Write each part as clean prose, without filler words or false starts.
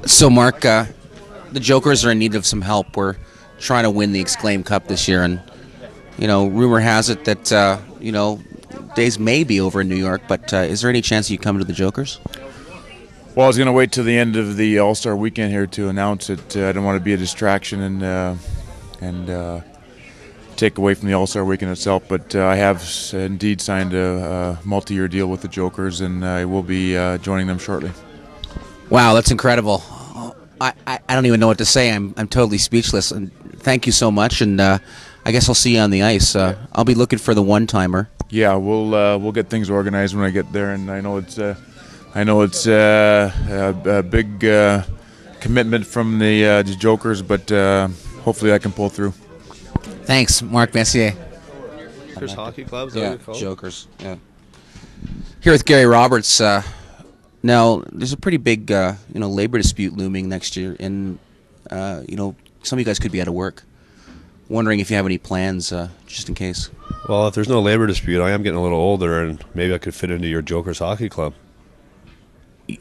So, Mark, the Jokers are in need of some help. We're trying to win the Exclaim Cup this year, and rumor has it that days may be over in New York. But is there any chance you come to the Jokers? Well, I was going to wait till the end of the All-Star weekend here to announce it. I don't want to be a distraction and take away from the All-Star weekend itself. But I have indeed signed a multi-year deal with the Jokers, and I will be joining them shortly. Wow, that's incredible. I don't even know what to say. I'm totally speechless. And thank you so much. And I guess I'll see you on the ice. I'll be looking for the one-timer. Yeah, we'll get things organized when I get there, and I know it's a big commitment from the Jokers, but hopefully I can pull through. Thanks, Mark Messier. Jokers Hockey Club, yeah, Jokers. Yeah. Here with Gary Roberts. Now, there's a pretty big, labor dispute looming next year, and some of you guys could be out of work. Wondering if you have any plans, just in case. Well, if there's no labor dispute, I am getting a little older, and maybe I could fit into your Jokers Hockey Club.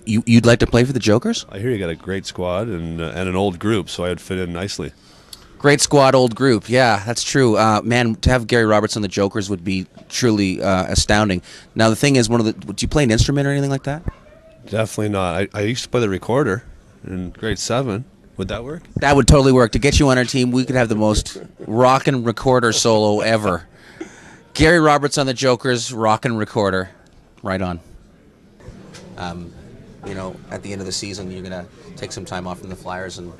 You'd like to play for the Jokers? I hear you got a great squad and an old group, so I would fit in nicely. Great squad, old group. Yeah, that's true. Man, to have Gary Roberts on the Jokers would be truly astounding. Now, the thing is, do you play an instrument or anything like that? Definitely not. I used to play the recorder in grade 7. Would that work? That would totally work. To get you on our team, we could have the most rockin' recorder solo ever. Gary Roberts on the Jokers, rockin' recorder. Right on. At the end of the season, you're going to take some time off from the Flyers and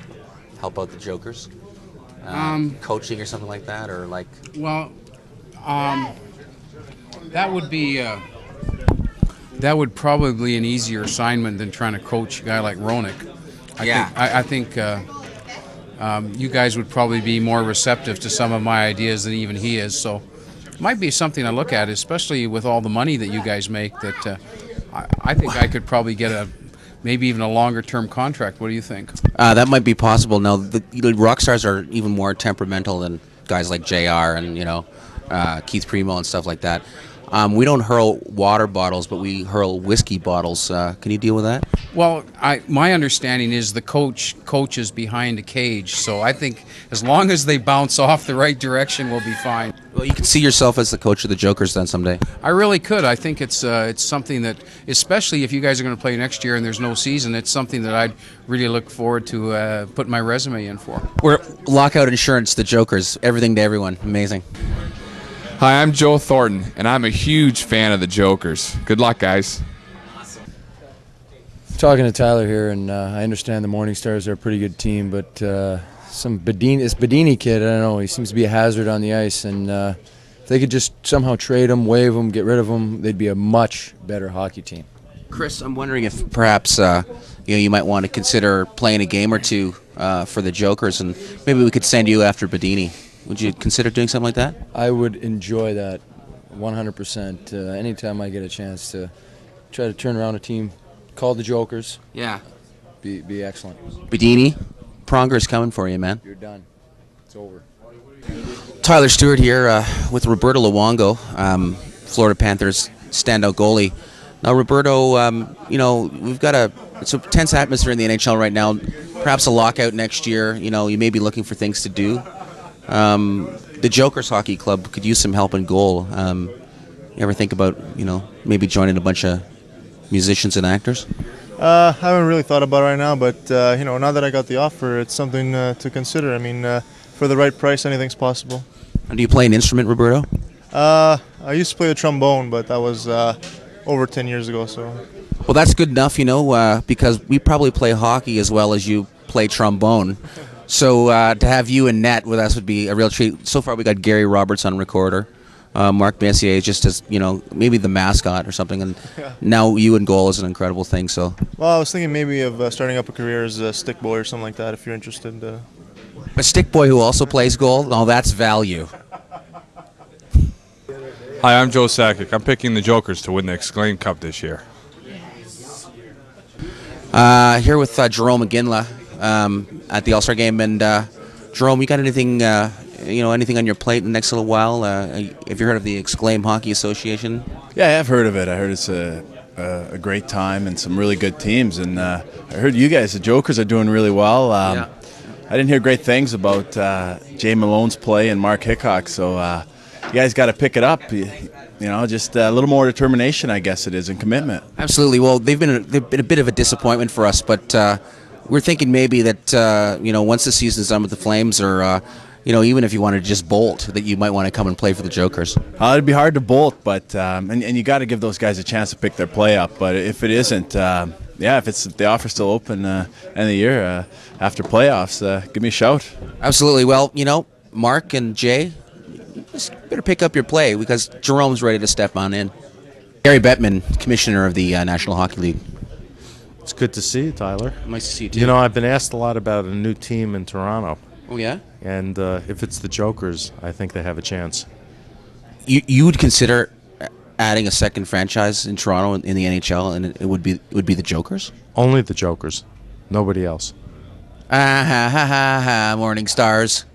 help out the Jokers? Coaching or something like that? Or like? Well, that would be... That would probably be an easier assignment than trying to coach a guy like Roenick. I think you guys would probably be more receptive to some of my ideas than even he is. So it might be something to look at, especially with all the money that you guys make. That I think I could probably get maybe even a longer-term contract. What do you think? That might be possible. Now, the rock stars are even more temperamental than guys like JR and Keith Primo and stuff like that. We don't hurl water bottles, but we hurl whiskey bottles. Can you deal with that? Well, my understanding is the coach coaches behind a cage, so I think as long as they bounce off the right direction, we'll be fine. Well, you can see yourself as the coach of the Jokers then someday. I really could. I think it's something that, especially if you guys are going to play next year and there's no season, it's something that I'd really look forward to put my resume in for. We're Lockout Insurance, the Jokers, everything to everyone. Amazing. Hi, I'm Joe Thornton, and I'm a huge fan of the Jokers. Good luck, guys. Talking to Tyler here, and I understand the Morning Stars are a pretty good team, but this Bedini kid, I don't know, he seems to be a hazard on the ice, and if they could just somehow trade him, waive him, get rid of him, they'd be a much better hockey team. Chris, I'm wondering if perhaps you might want to consider playing a game or two for the Jokers, and maybe we could send you after Bedini. Would you consider doing something like that? I would enjoy that 100%. Anytime I get a chance to try to turn around a team called the Jokers. Yeah. Be excellent. Bedini, Pronger's coming for you, man. You're done. It's over. Tyler Stewart here with Roberto Luongo, Florida Panthers standout goalie. Now, Roberto, we've got it's a tense atmosphere in the NHL right now. Perhaps a lockout next year. You may be looking for things to do. The Jokers Hockey Club could use some help in goal. You ever think about, maybe joining a bunch of musicians and actors? I haven't really thought about it right now, but, now that I got the offer, it's something to consider. I mean, for the right price, anything's possible. And do you play an instrument, Roberto? I used to play the trombone, but that was over 10 years ago. So. Well, that's good enough, because we probably play hockey as well as you play trombone. So to have you in net with us would be a real treat. So far we got Gary Roberts on recorder. Mark Messier just as, maybe the mascot or something. And now you in goal is an incredible thing. So. Well, I was thinking maybe of starting up a career as a stick boy or something like that if you're interested. A stick boy who also plays goal? Oh, that's value. Hi, I'm Joe Sakic. I'm picking the Jokers to win the Exclaim Cup this year. Here with Jerome McGinley at the All-Star Game. And Jerome, you got anything, anything on your plate in the next little while? Have you heard of the Exclaim Hockey Association? Yeah, I've heard of it. I heard it's a a great time and some really good teams. And I heard you guys, the Jokers, are doing really well. Yeah. I didn't hear great things about Jay Malone's play and Mark Hickok, so you guys got to pick it up. You know, just a little more determination, I guess it is, and commitment. Absolutely. Well, they've been a bit of a disappointment for us, but we're thinking maybe that you know, once the season's done with the Flames, or you know, even if you wanted to just bolt, that you might want to come and play for the Jokers. It'd be hard to bolt, but and you got to give those guys a chance to pick their play up. But if it isn't, yeah, if the offer's still open end of the year after playoffs, give me a shout. Absolutely. Well, you know, Mark and Jay, just better pick up your play because Jerome's ready to step on in. Gary Bettman, commissioner of the National Hockey League. It's good to see you, Tyler. Nice to see you too. You know, I've been asked a lot about a new team in Toronto. Oh yeah. And if it's the Jokers, I think they have a chance. You would consider adding a second franchise in Toronto in the NHL, and it would be the Jokers? Only the Jokers. Nobody else. Ah ha ha ha ha! Morning Stars.